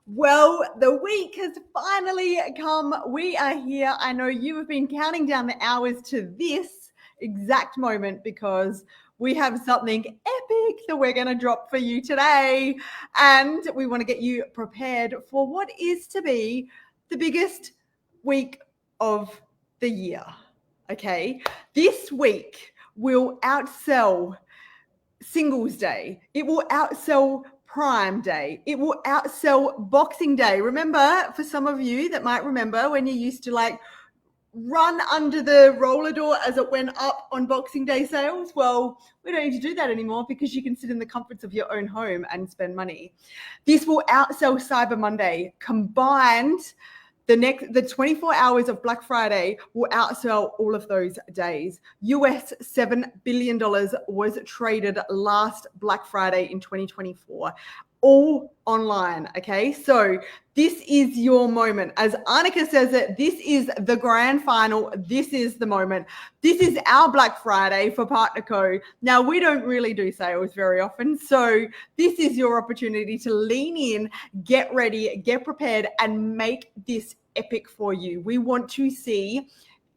Well, the week has finally come. We are here. I know you have been counting down the hours to this exact moment because we have something epic that we're going to drop for you today. And we want to get you prepared for what is to be the biggest week of the year. Okay. This week will outsell Singles Day. It will outsell Prime Day. It will outsell Boxing Day. Remember, for some of you that might remember when you used to like run under the roller door as it went up on Boxing Day sales? Well, we don't need to do that anymore because you can sit in the comforts of your own home and spend money. This will outsell Cyber Monday. Combined, the 24 hours of Black Friday will outsell all of those days. US $7 billion was traded last Black Friday in 2024. All online, okay? So this is your moment. As Annika says it, this is the grand final. This is the moment. This is our Black Friday for Partner Co. Now, we don't really do sales very often, so this is your opportunity to lean in, get ready, get prepared, and make this epic for you. We want to see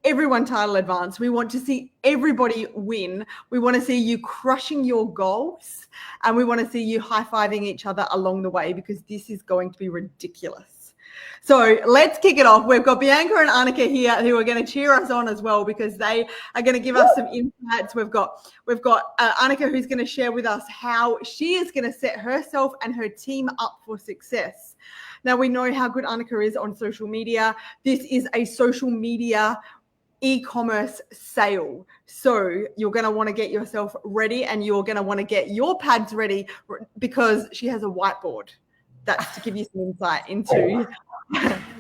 everyone title advance. We want to see everybody win. We want to see you crushing your goals, and we want to see you high-fiving each other along the way because this is going to be ridiculous. So let's kick it off. We've got Bianca and Annika here who are going to cheer us on as well because they are going to give us some insights. We've got Annika who's going to share with us how she is going to set herself and her team up for success. Now, we know how good Annika is on social media. This is a social media e-commerce sale. So you're going to want to get yourself ready and you're going to want to get your pads ready because she has a whiteboard. That's to give you some insight into.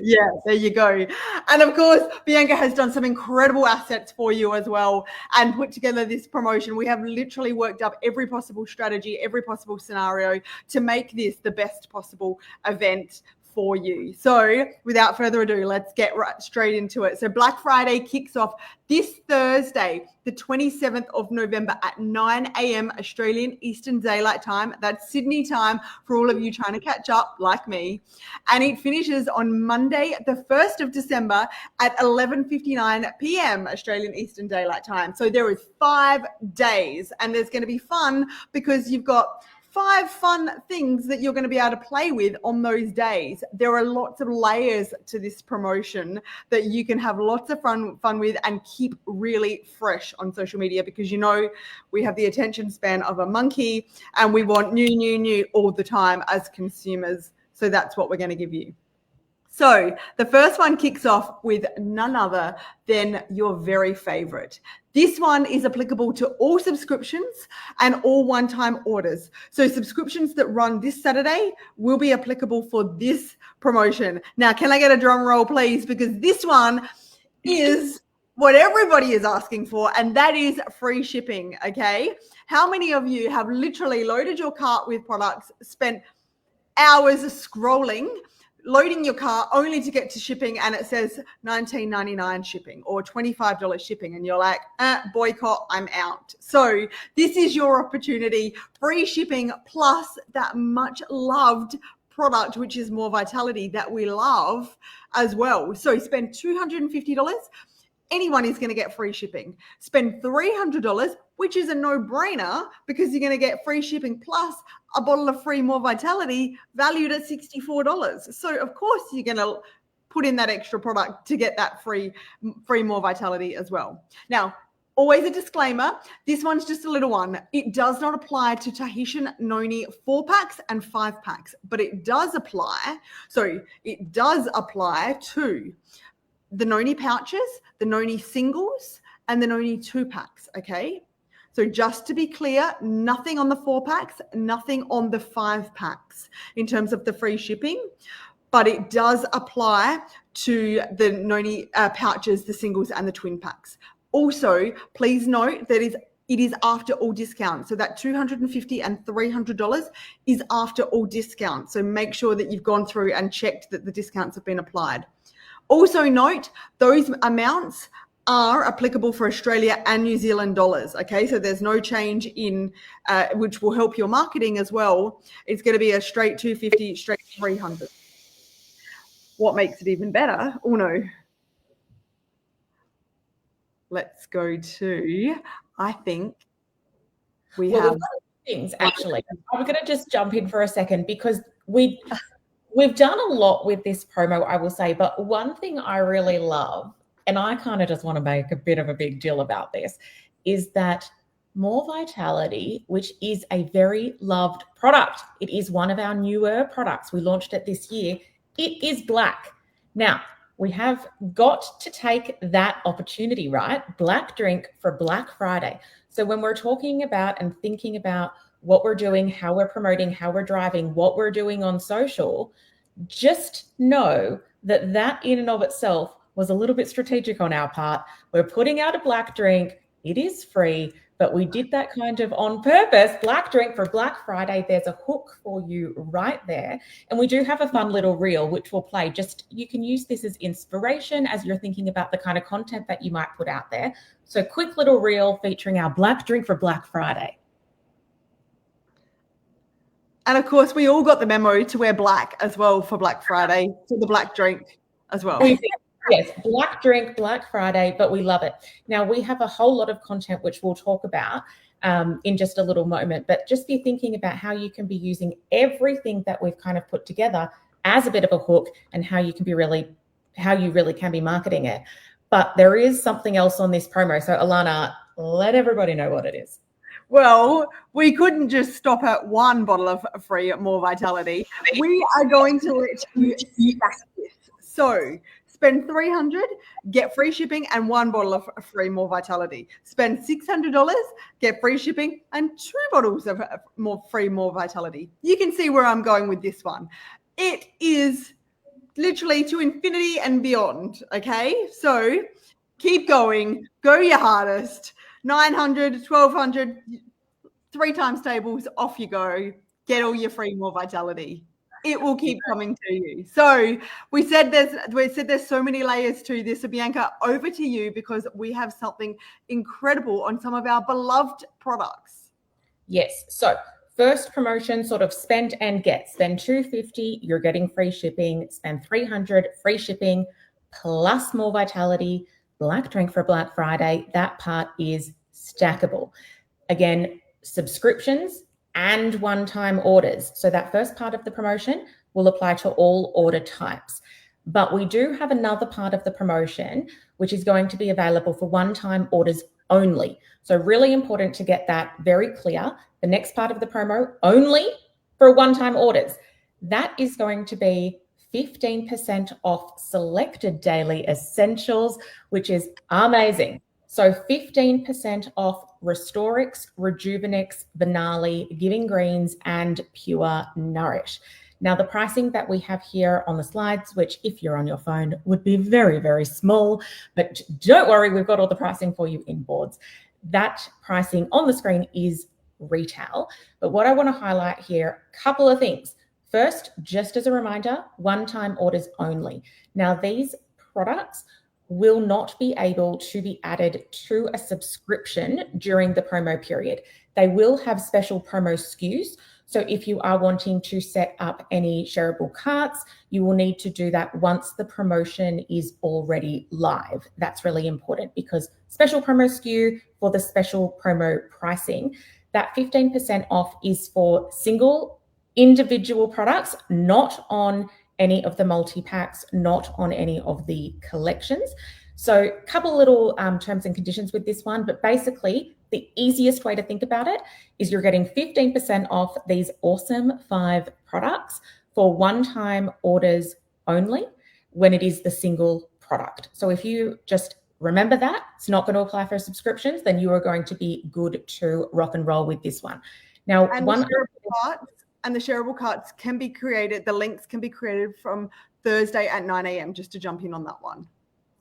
Yeah, there you go. And of course, Bianca has done some incredible assets for you as well and put together this promotion. We have literally worked up every possible strategy, every possible scenario to make this the best possible event for you. So without further ado, let's get right straight into it. So Black Friday kicks off this Thursday, the 27th of November at 9 a.m. Australian Eastern Daylight Time. That's Sydney time for all of you trying to catch up like me. And it finishes on Monday, the 1st of December at 11:59 p.m. Australian Eastern Daylight Time. So there is 5 days and there's going to be fun because you've got 5 fun things that you're going to be able to play with on those days. There are lots of layers to this promotion that you can have lots of fun with and keep really fresh on social media because, you know, we have the attention span of a monkey and we want new all the time as consumers. So that's what we're going to give you. So the first one kicks off with none other than your very favorite. This one is applicable to all subscriptions and all one-time orders. So subscriptions that run this Saturday will be applicable for this promotion. Now, can I get a drum roll, please? Because this one is what everybody is asking for, and that is free shipping, okay? How many of you have literally loaded your cart with products, spent hours scrolling, loading your cart only to get to shipping and it says $19.99 shipping or $25 shipping and you're like, boycott, I'm out. So this is your opportunity. Free shipping plus that much loved product, which is More Vitality that we love as well. So spend $250. Anyone is going to get free shipping. Spend $300, which is a no-brainer because you're going to get free shipping plus a bottle of free More Vitality valued at $64. So of course you're going to put in that extra product to get that free More Vitality as well. Now, always a disclaimer, this one's just a little one. It does not apply to Tahitian Noni 4-packs and 5-packs, but it does apply. So it does apply to the Noni pouches, the Noni singles, and the Noni 2-packs, okay? So just to be clear, nothing on the 4-packs, nothing on the 5-packs in terms of the free shipping, but it does apply to the Noni pouches, the singles, and the twin packs. Also, please note that it is after all discounts. So that $250 and $300 is after all discounts. So make sure that you've gone through and checked that the discounts have been applied. Also note, those amounts are applicable for Australia and New Zealand dollars, okay? So there's no change in, which will help your marketing as well. It's going to be a straight 250, straight 300. what makes it even better? Oh no. Let's go to, I think we Well, have we've got things actually. I'm going to just jump in for a second because we've done a lot with this promo, I will say, but one thing I really love, and I kind of just want to make a bit of a big deal about this, is that More Vitality, which is a very loved product. It is one of our newer products. We launched it this year. It is black. Now, we have got to take that opportunity, right? Black drink for Black Friday. So when we're talking about and thinking about what we're doing, how we're promoting, how we're driving, what we're doing on social, just know that that in and of itself was a little bit strategic on our part. We're putting out a black drink. It is free, but we did that kind of on purpose. Black drink for Black Friday. There's a hook for you right there. And we do have a fun little reel, which will play. Just, you can use this as inspiration as you're thinking about the kind of content that you might put out there. So quick little reel featuring our black drink for Black Friday. And of course, we all got the memo to wear black as well for Black Friday, for the black drink as well. Yes, black drink, Black Friday, but we love it. Now, we have a whole lot of content which we'll talk about in just a little moment, but just be thinking about how you can be using everything that we've kind of put together as a bit of a hook and how you really can be marketing it. But there is something else on this promo. So Alana, let everybody know what it is. Well, we couldn't just stop at one bottle of free More Vitality. We are going to let you stack this. So spend $300, get free shipping and one bottle of free More Vitality. Spend $600, get free shipping and 2 bottles of free More Vitality. You can see where I'm going with this one. It is literally to infinity and beyond, okay? So keep going, go your hardest. 900, 1200, 3 times tables, off you go. Get all your free More Vitality. It will keep coming to you. So we said there's so many layers to this. So Bianca, over to you because we have something incredible on some of our beloved products. Yes. So first promotion, sort of spend and get. Spend $250, you're getting free shipping. Spend $300, free shipping, plus More Vitality, black drink for Black Friday. That part is stackable. Again, subscriptions and one-time orders. So that first part of the promotion will apply to all order types. But we do have another part of the promotion, which is going to be available for one-time orders only. So really important to get that very clear. The next part of the promo, only for one-time orders. That is going to be 15% off selected daily essentials, which is amazing. So 15% off Restorix, Rejuvenix, Benali, Giving Greens, and Pure Nourish. Now, the pricing that we have here on the slides, which if you're on your phone would be very, very small, but don't worry, we've got all the pricing for you in boards. That pricing on the screen is retail. But what I want to highlight here, a couple of things. First, just as a reminder, one-time orders only. Now, these products will not be able to be added to a subscription during the promo period. They will have special promo SKUs. So if you are wanting to set up any shareable carts, you will need to do that once the promotion is already live. That's really important because special promo SKU for the special promo pricing, that 15% off is for single individual products, not on any of the multi-packs, not on any of the collections. So a couple little terms and conditions with this one, but basically the easiest way to think about it is you're getting 15% off these awesome 5 products for one-time orders only when it is the single product. So if you just remember that, it's not going to apply for subscriptions, then you are going to be good to rock and roll with this one. Now, the shareable carts can be created, the links can be created from Thursday at 9 a.m. just to jump in on that one.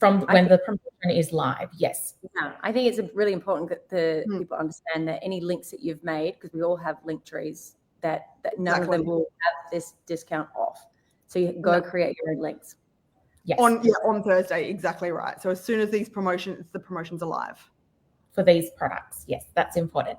From when the promotion is live, yes. Yeah, I think it's really important that the people understand that any links that you've made, because we all have link trees, that none of them will have this discount off. So you go create your own links. Yes. On Thursday, exactly right. So as soon as the promotions are live. For these products, yes, that's important.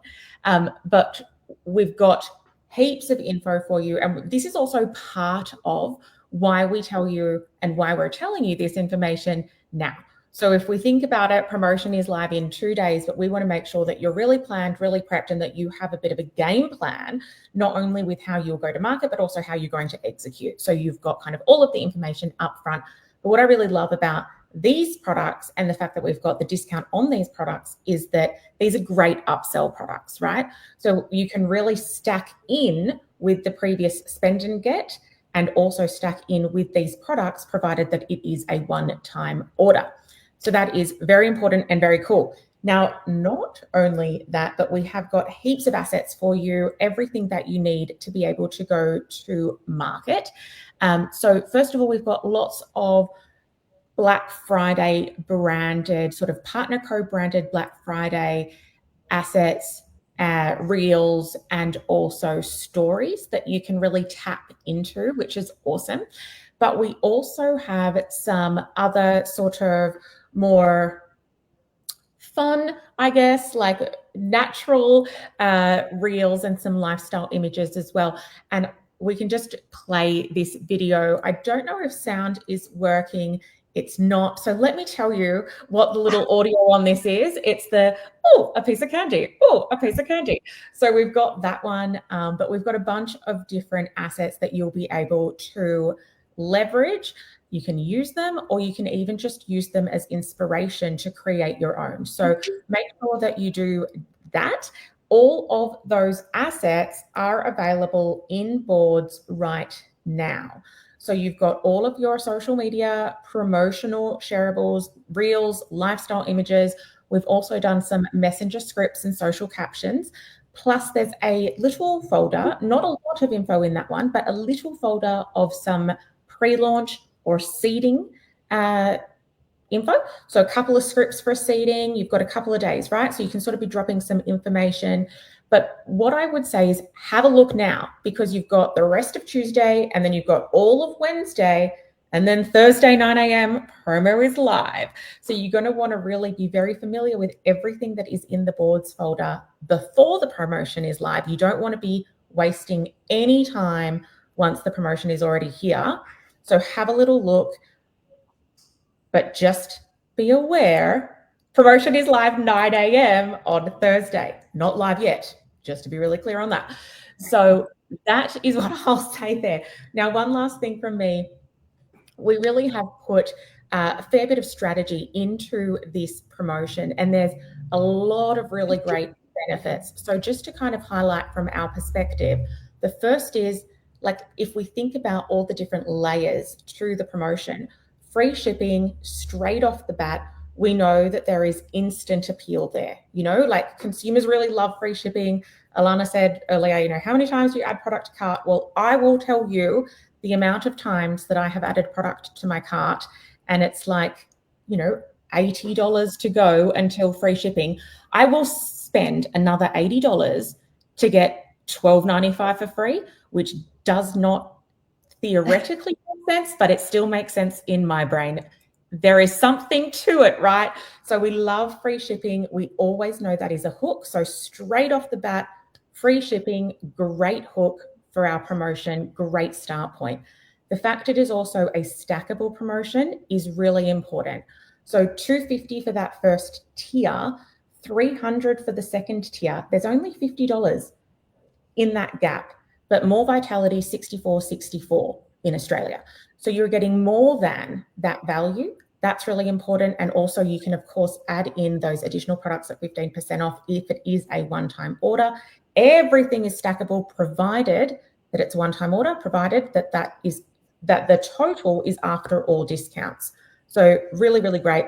But we've got heaps of info for you. And this is also part of why we tell you and why we're telling you this information now. So if we think about it, promotion is live in 2 days, but we want to make sure that you're really planned, really prepped, and that you have a bit of a game plan, not only with how you'll go to market, but also how you're going to execute. So you've got kind of all of the information up front. But what I really love about these products and the fact that we've got the discount on these products is that these are great upsell products, right? So you can really stack in with the previous spend and get, and also stack in with these products, provided that it is a one-time order. So that is very important and very cool. Now, not only that, but we have got heaps of assets for you, everything that you need to be able to go to market. So first of all, we've got lots of Black Friday branded, sort of partner code branded Black Friday assets, reels, and also stories that you can really tap into, which is awesome. But we also have some other sort of more fun, I guess, like natural reels and some lifestyle images as well. And we can just play this video. I don't know if sound is working. It's not. So let me tell you what the little audio on this is. It's the, oh, a piece of candy. Oh, a piece of candy. So we've got that one, but we've got a bunch of different assets that you'll be able to leverage. You can use them, or you can even just use them as inspiration to create your own. So make sure that you do that. All of those assets are available in Boards right now. So you've got all of your social media, promotional shareables, reels, lifestyle images. We've also done some messenger scripts and social captions. Plus there's a little folder, not a lot of info in that one, but a little folder of some pre-launch or seeding info. So a couple of scripts for seeding, you've got a couple of days, right? So you can sort of be dropping some information. But what I would say is have a look now, because you've got the rest of Tuesday, and then you've got all of Wednesday, and then Thursday, 9 a.m., promo is live. So you're going to want to really be very familiar with everything that is in the Boards folder before the promotion is live. You don't want to be wasting any time once the promotion is already here. So have a little look, but just be aware, promotion is live 9 a.m. on Thursday. Not live yet, just to be really clear on that. So that is what I'll say there. Now, one last thing from me. We really have put a fair bit of strategy into this promotion, and there's a lot of really great benefits. So just to kind of highlight from our perspective, the first is, like, if we think about all the different layers to the promotion, free shipping straight off the bat, we know that there is instant appeal there. You know, like consumers really love free shipping. Alana said earlier, you know, how many times do you add product to cart? Well, I will tell you the amount of times that I have added product to my cart, and it's like, you know, $80 to go until free shipping. I will spend another $80 to get $12.95 for free, which does not theoretically make sense, but it still makes sense in my brain. There is something to it, right? So we love free shipping. We always know that is a hook. So straight off the bat, free shipping, great hook for our promotion, great start point. The fact it is also a stackable promotion is really important. So $250 for that first tier, $300 for the second tier. There's only $50 in that gap, but More Vitality $64.64 in Australia. So you're getting more than that value. That's really important. And also you can, of course, add in those additional products at 15% off if it is a one-time order. Everything is stackable, provided that it's a one-time order, provided that that the total is after all discounts. So really, really great.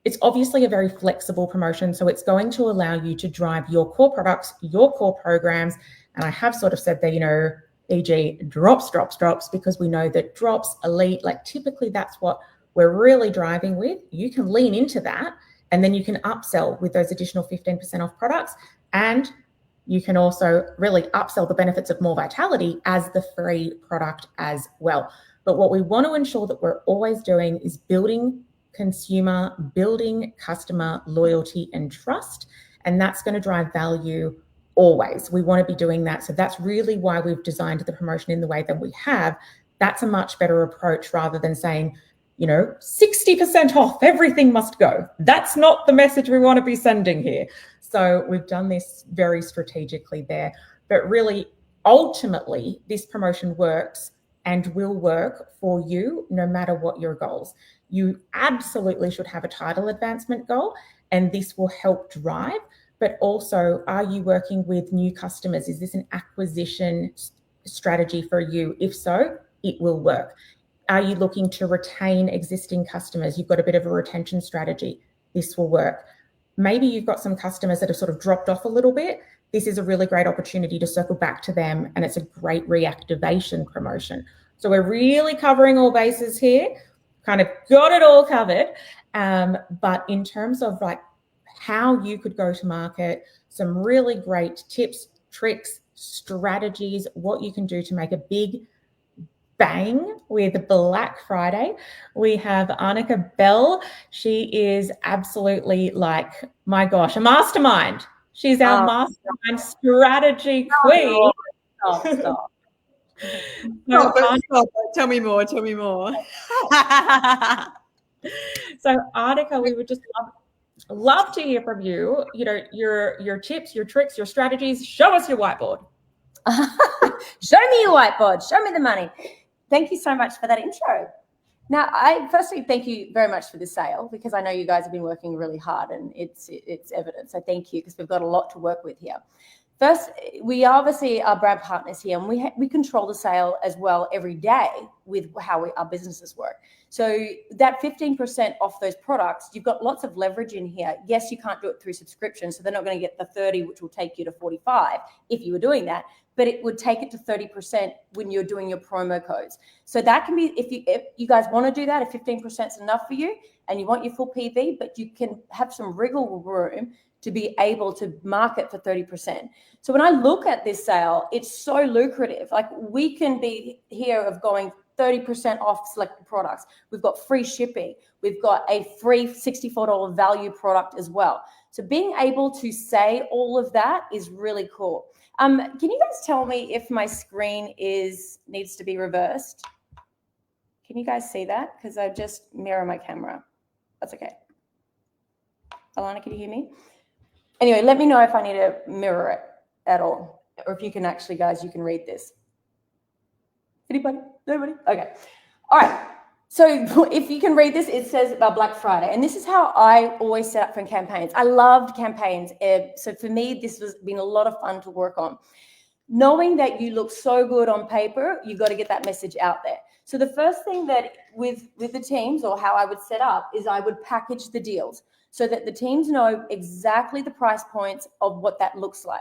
It's obviously a very flexible promotion. So it's going to allow you to drive your core products, your core programs. And I have sort of said that, you know, e.g. drops, because we know that drops, elite, like typically that's what we're really driving with. You can lean into that, and then you can upsell with those additional 15% off products. And you can also really upsell the benefits of More Vitality as the free product as well. But what we want to ensure that we're always doing is building customer loyalty and trust. And that's going to drive value always. We want to be doing that. So that's really why we've designed the promotion in the way that we have, That's a much better approach rather than saying, 60% off, everything must go. That's not the message we want to be sending here. So we've done this very strategically there. But really, ultimately, this promotion works and will work for you no matter what your goals. You absolutely should have a title advancement goal, and this will help drive. But also, are you working with new customers? Is this an acquisition strategy for you? If so, it will work. Are you looking to retain existing customers? You've got a bit of a retention strategy. This will work. Maybe you've got some customers that have sort of dropped off a little bit. This is a really great opportunity to circle back to them, and it's a great reactivation promotion. So we're really covering all bases here, kind of got it all covered. But in terms of like how you could go to market, some really great tips, tricks, strategies, what you can do to make a big bang with Black Friday. We have Annika Bell. She is absolutely like, my gosh, a mastermind. She's our mastermind strategy queen. Stop. Stop. Tell me more. So Annika, we would just love to hear from you. Your tips, your tricks, your strategies. Show us your whiteboard. Show me your whiteboard. Show me the money. Thank you so much for that intro. Now, I firstly thank you very much for this sale, because I know you guys have been working really hard and it's evident. So thank you, because we've got a lot to work with here. First, we obviously are brand partners here, and we control the sale as well every day with how our businesses work. So that 15% off those products, you've got lots of leverage in here. Yes, you can't do it through subscription, so they're not going to get the 30, which will take you to 45 if you were doing that, but it would take it to 30% when you're doing your promo codes. So that can be, if you guys want to do that, if 15% is enough for you and you want your full PV, but you can have some wriggle room to be able to market for 30%. So when I look at this sale, it's so lucrative. Like, we can be here of going 30% off selected products. We've got free shipping. We've got a free $64 value product as well. So being able to say all of that is really cool. Can you guys tell me if my screen needs to be reversed? Can you guys see that? Because I just mirror my camera. That's okay. Alana, can you hear me? Anyway, let me know if I need to mirror it at all, or if you can actually, guys, you can read this. Anybody? Nobody? Okay. All right. So if you can read this, it says about Black Friday. And this is how I always set up for campaigns. I loved campaigns. So for me, this has been a lot of fun to work on. Knowing that you look so good on paper, you got to get that message out there. So the first thing that with the teams, or how I would set up, is I would package the deals so that the teams know exactly the price points of what that looks like.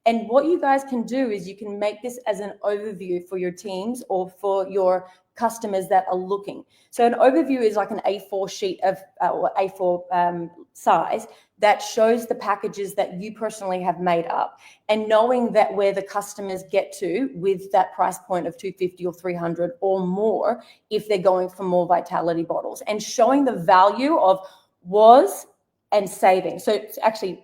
And what you guys can do is you can make this as an overview for your teams or for your customers that are looking. So an overview is like an A4 sheet of or A4 size that shows the packages that you personally have made up, and knowing that where the customers get to with that price point of $250 or $300 or more if they're going for more Vitality bottles, and showing the value of was and savings. So it's actually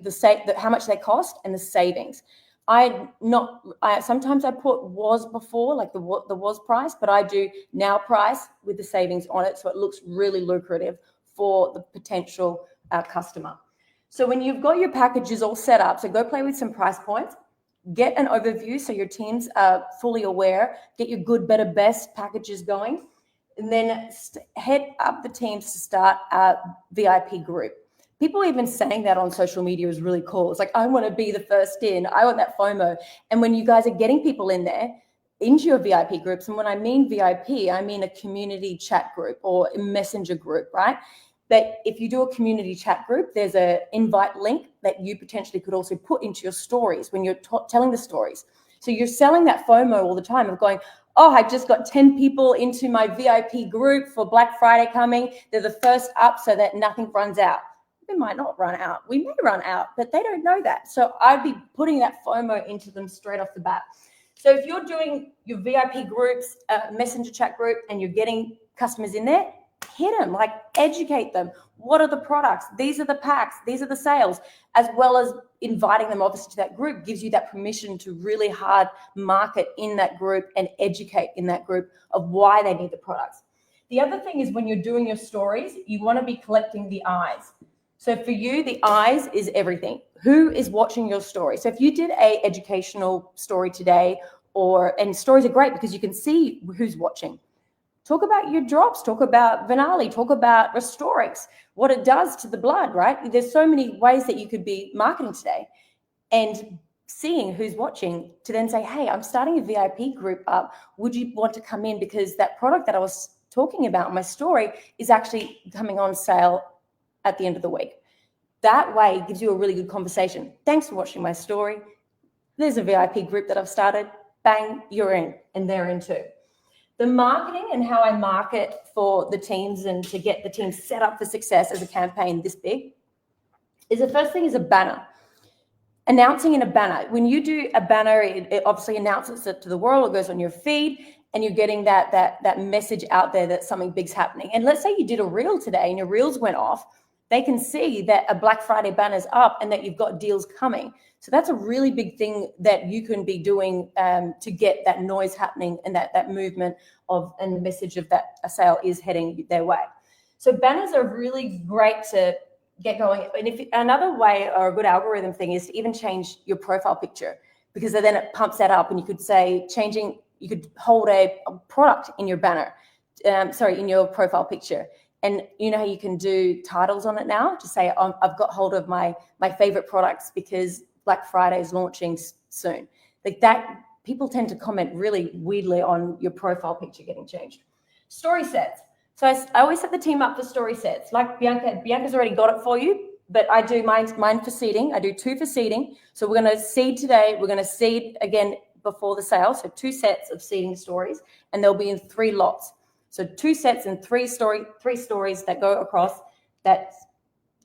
how much they cost and the savings. Sometimes I put was before, like the was price, but I do now price with the savings on it, so it looks really lucrative for the potential customer. So when you've got your packages all set up, so go play with some price points, get an overview so your teams are fully aware, get your good, better, best packages going, and then head up the teams to start a VIP group. People even saying that on social media is really cool. It's like, I want to be the first in. I want that FOMO. And when you guys are getting people in there into your VIP groups, and when I mean VIP, I mean a community chat group or a messenger group, right? That if you do a community chat group, there's an invite link that you potentially could also put into your stories when you're telling the stories. So you're selling that FOMO all the time of going, oh, I just got 10 people into my VIP group for Black Friday coming. They're the first up so that nothing runs out. They might not run out. We may run out, but they don't know that. So I'd be putting that FOMO into them straight off the bat. So if you're doing your VIP groups, messenger chat group, and you're getting customers in there, hit them, like educate them. What are the products? These are the packs. These are the sales. As well as inviting them obviously to that group gives you that permission to really hard market in that group and educate in that group of why they need the products. The other thing is when you're doing your stories, you want to be collecting the eyes. So for you, the eyes is everything. Who is watching your story? So if you did a educational story today, and stories are great because you can see who's watching. Talk about your drops, talk about Venali, talk about Restorix, what it does to the blood, right? There's so many ways that you could be marketing today, and seeing who's watching to then say, hey, I'm starting a VIP group up. Would you want to come in? Because that product that I was talking about in my story is actually coming on sale at the end of the week. That way it gives you a really good conversation. Thanks for watching my story. There's a VIP group that I've started. Bang, you're in, and they're in too. The marketing and how I market for the teams and to get the team set up for success as a campaign this big is the first thing is a banner. Announcing in a banner. When you do a banner, it obviously announces it to the world. It goes on your feed, and you're getting that message out there that something big's happening. And let's say you did a reel today and your reels went off. They can see that a Black Friday banner's up and that you've got deals coming. So that's a really big thing that you can be doing to get that noise happening and that movement and the message of that a sale is heading their way. So banners are really great to get going. And if another way or a good algorithm thing is to even change your profile picture, because then it pumps that up, and you could say you could hold a product in your banner, in your profile picture. And you know how you can do titles on it now to say, I've got hold of my favorite products because Black Friday is launching soon. Like that, people tend to comment really weirdly on your profile picture getting changed. Story sets. So I always set the team up for story sets. Like Bianca's already got it for you, but I do mine for seeding. I do 2 for seeding. So we're going to seed today. We're going to seed again before the sale. So 2 sets of seeding stories, and they'll be in 3 lots. So 2 sets and 3 stories that go across that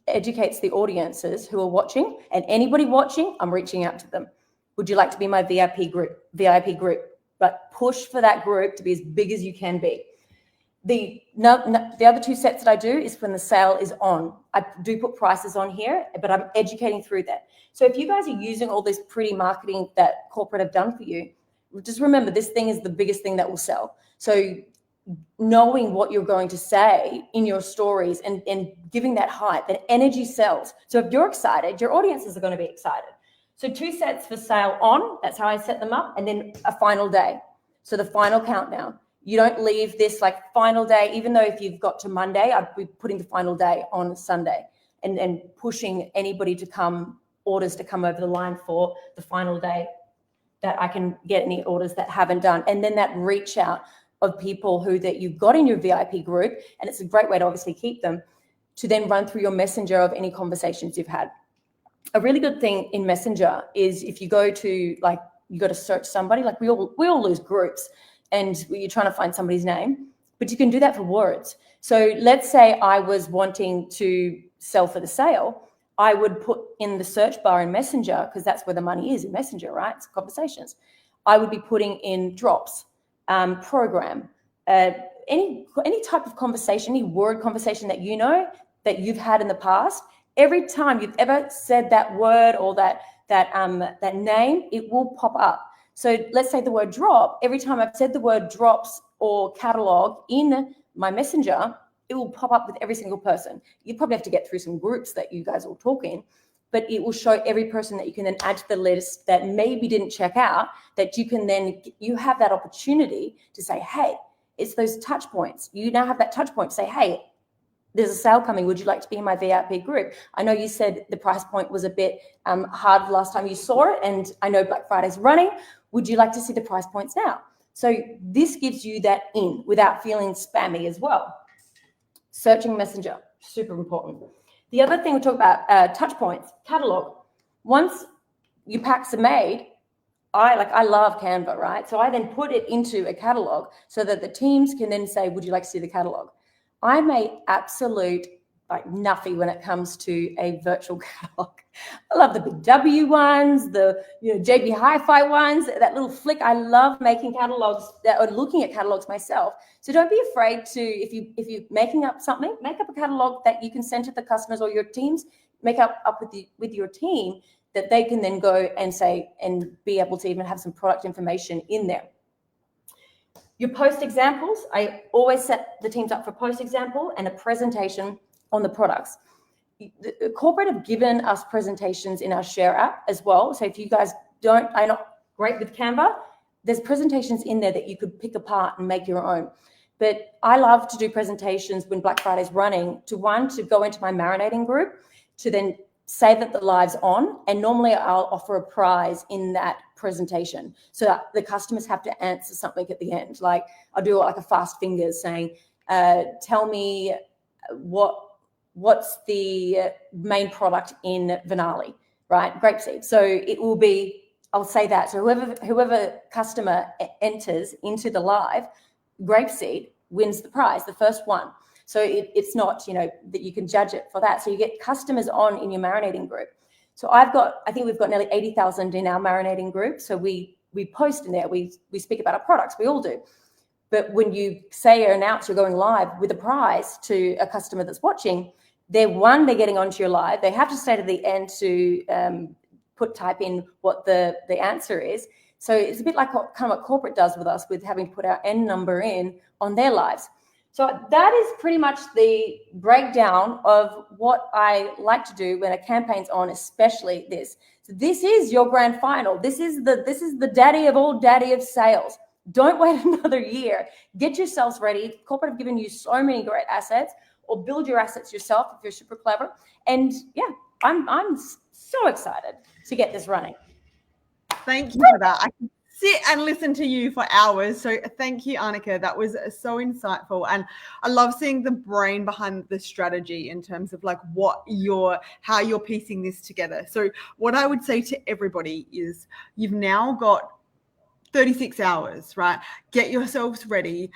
educates the audiences who are watching, and anybody watching, I'm reaching out to them. Would you like to be my VIP group? But push for that group to be as big as you can be. The other 2 sets that I do is when the sale is on. I do put prices on here, but I'm educating through that. So if you guys are using all this pretty marketing that corporate have done for you, just remember this thing is the biggest thing that will sell. So knowing what you're going to say in your stories and giving that hype, that energy sells. So if you're excited, your audiences are going to be excited. So 2 sets for sale on, that's how I set them up, and then a final day. So the final countdown. You don't leave this like final day, even though if you've got to Monday, I'd be putting the final day on Sunday and pushing anybody to come, orders to come over the line for the final day, that I can get any orders that haven't done. And then that reach out of people that you've got in your VIP group, and it's a great way to obviously keep them, to then run through your messenger of any conversations you've had. A really good thing in Messenger is if you go to you got to search somebody, like we all lose groups and you're trying to find somebody's name, but you can do that for words. So let's say I was wanting to sell for the sale. I would put in the search bar in Messenger, because that's where the money is in Messenger, right? It's conversations. I would be putting in drops, program, any type of conversation, any word conversation that you know that you've had in the past. Every time you've ever said that word or that name, it will pop up. So let's say the word drop. Every time I've said the word drops or catalog in my Messenger, it will pop up with every single person. You probably have to get through some groups that you guys all talk in, but it will show every person that you can then add to the list that maybe didn't check out, that you have that opportunity to say, hey, it's those touch points. You now have that touch point to say, hey, there's a sale coming. Would you like to be in my VIP group? I know you said the price point was a bit hard last time you saw it, and I know Black Friday's running. Would you like to see the price points now? So this gives you that in without feeling spammy as well. Searching Messenger, super important. The other thing we talk about, touch points, catalog. Once your packs are made, I love Canva, right? So I then put it into a catalog so that the teams can then say, would you like to see the catalog? I'm a absolute nuffy when it comes to a virtual catalog. I love the big W ones, the JB Hi-Fi ones, that little flick. I love making catalogs or looking at catalogs myself. So don't be afraid to, if you're making up something, make up a catalog that you can send to the customers or your teams. Make up with your team that they can then go and say and be able to even have some product information in there. Your post examples, I always set the teams up for post example and a presentation on the products. The corporate have given us presentations in our Share app as well. So if you guys are not great with Canva, there's presentations in there that you could pick apart and make your own. But I love to do presentations when Black Friday's running to go into my marinating group, to then say that the live's on, and normally I'll offer a prize in that presentation so that the customers have to answer something at the end. Like I'll do like a fast fingers saying, tell me what's the main product in Vinali, right? Grapeseed. So it will be, I'll say that. So whoever customer enters into the live, Grapeseed wins the prize, the first one. So it's not, that you can judge it for that. So you get customers on in your marinating group. So I think we've got nearly 80,000 in our marinating group. So we post in there, we speak about our products, we all do. But when you say or announce you're going live with a prize to a customer that's watching, they're getting onto your live. They have to stay to the end to type in what the answer is. So it's a bit like what corporate does with us, with having to put our N number in on their lives. So that is pretty much the breakdown of what I like to do when a campaign's on, especially this. So this is your grand final. This is the daddy of sales. Don't wait another year. Get yourselves ready. Corporate have given you so many great assets, or build your assets yourself if you're super clever. And yeah, I'm so excited to get this running. Thank you for that. I can sit and listen to you for hours. So thank you, Annika. That was so insightful. And I love seeing the brain behind the strategy in terms of like how you're piecing this together. So what I would say to everybody is you've now got 36 hours, right? Get yourselves ready,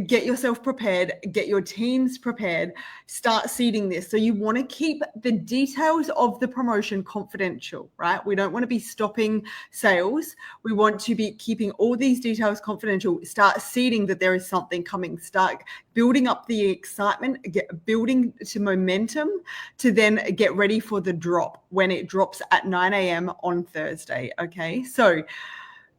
get yourself prepared, get your teams prepared, start seeding this. So you want to keep the details of the promotion confidential, right? We don't want to be stopping sales. We want to be keeping all these details confidential. Start seeding that there is something coming. Start building up the excitement, building to momentum to then get ready for the drop when it drops at 9 a.m. on Thursday, okay? So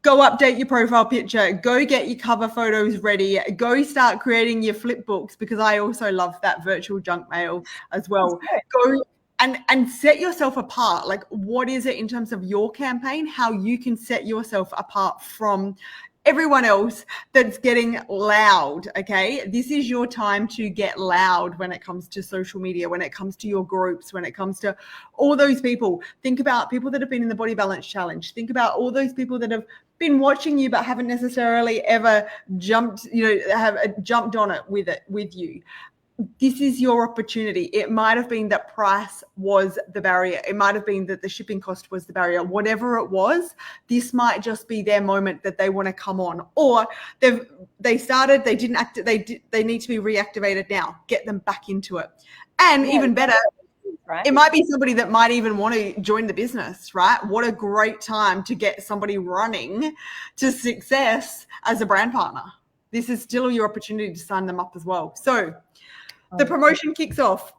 go update your profile picture, go get your cover photos ready, go start creating your flip books, because I also love that virtual junk mail as well. Go and set yourself apart. Like, what is it in terms of your campaign, how you can set yourself apart from everyone else that's getting loud, okay? This is your time to get loud when it comes to social media, when it comes to your groups, when it comes to all those people. Think about people that have been in the Body Balance Challenge. Think about all those people that have been watching you but haven't necessarily ever jumped on it with you. This is your opportunity. It might have been that price was the barrier. It might have been that the shipping cost was the barrier. Whatever it was, this might just be their moment that they want to come on. Or they started, they didn't act, they need to be reactivated now. Get them back into it. And even better, right? It might be somebody that might even want to join the business, right? What a great time to get somebody running to success as a brand partner. This is still your opportunity to sign them up as well. So the promotion kicks off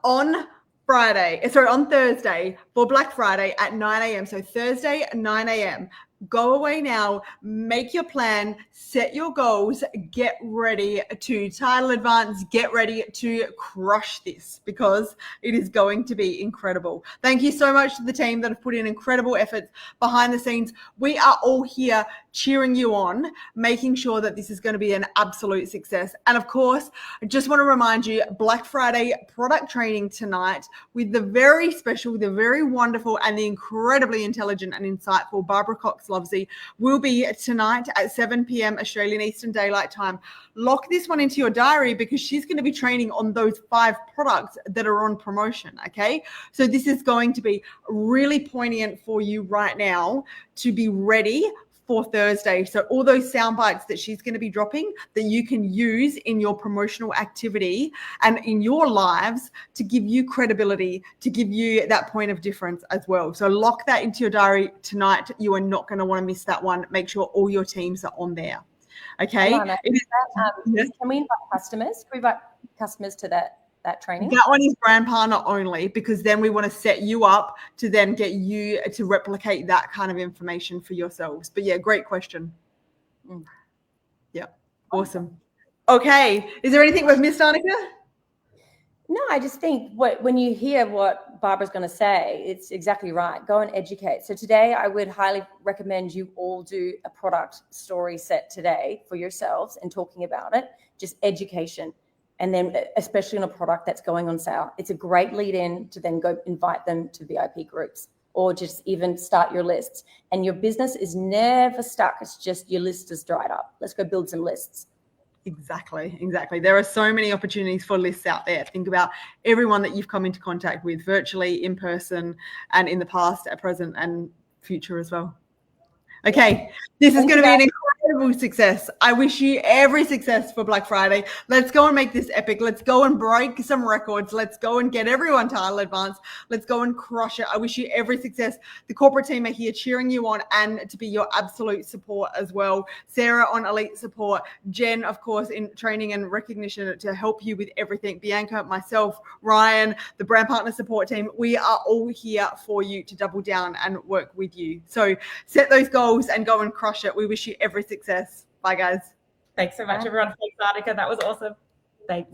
on Thursday for Black Friday at 9 a.m. So Thursday at 9 a.m. Go away now, make your plan, set your goals, get ready to title advance, get ready to crush this, because it is going to be incredible. Thank you so much to the team that have put in incredible efforts behind the scenes. We are all here cheering you on, making sure that this is going to be an absolute success. And of course, I just want to remind you, Black Friday product training tonight with the very special, the very wonderful, and the incredibly intelligent and insightful Barbara Cox-Lovesey will be tonight at 7 p.m. Australian Eastern Daylight Time. Lock this one into your diary, because she's going to be training on those 5 products that are on promotion, okay? So this is going to be really poignant for you right now to be ready for Thursday. So all those sound bites that she's going to be dropping that you can use in your promotional activity and in your lives to give you credibility, to give you that point of difference as well. So lock that into your diary tonight. You are not going to want to miss that one. Make sure all your teams are on there. Okay. Can we invite customers? Can we invite customers to that that training? That one is brand partner only, because then we want to set you up to then get you to replicate that kind of information for yourselves. But yeah, great question. Yeah, awesome. Okay, is there anything we've missed, Annika? No, I just think when you hear what Barbara's going to say, it's exactly right. Go and educate. So today I would highly recommend you all do a product story set today for yourselves and talking about it, just education. And then especially on a product that's going on sale, it's a great lead in to then go invite them to VIP groups or just even start your lists. And your business is never stuck. It's just your list is dried up. Let's go build some lists. Exactly. There are so many opportunities for lists out there. Think about everyone that you've come into contact with virtually, in person, and in the past, at present, and future as well. Okay, this is going to be an incredible success. I wish you every success for Black Friday. Let's go and make this epic. Let's go and break some records. Let's go and get everyone title advance. Let's go and crush it. I wish you every success. The corporate team are here cheering you on and to be your absolute support as well. Sarah on elite support, Jen, of course, in training and recognition to help you with everything. Bianca, myself, Ryan, the brand partner support team. We are all here for you to double down and work with you. So set those goals and go and crush it. We wish you every success. Bye, guys. Thanks so much, everyone. Thanks, Annika. That was awesome. Thanks.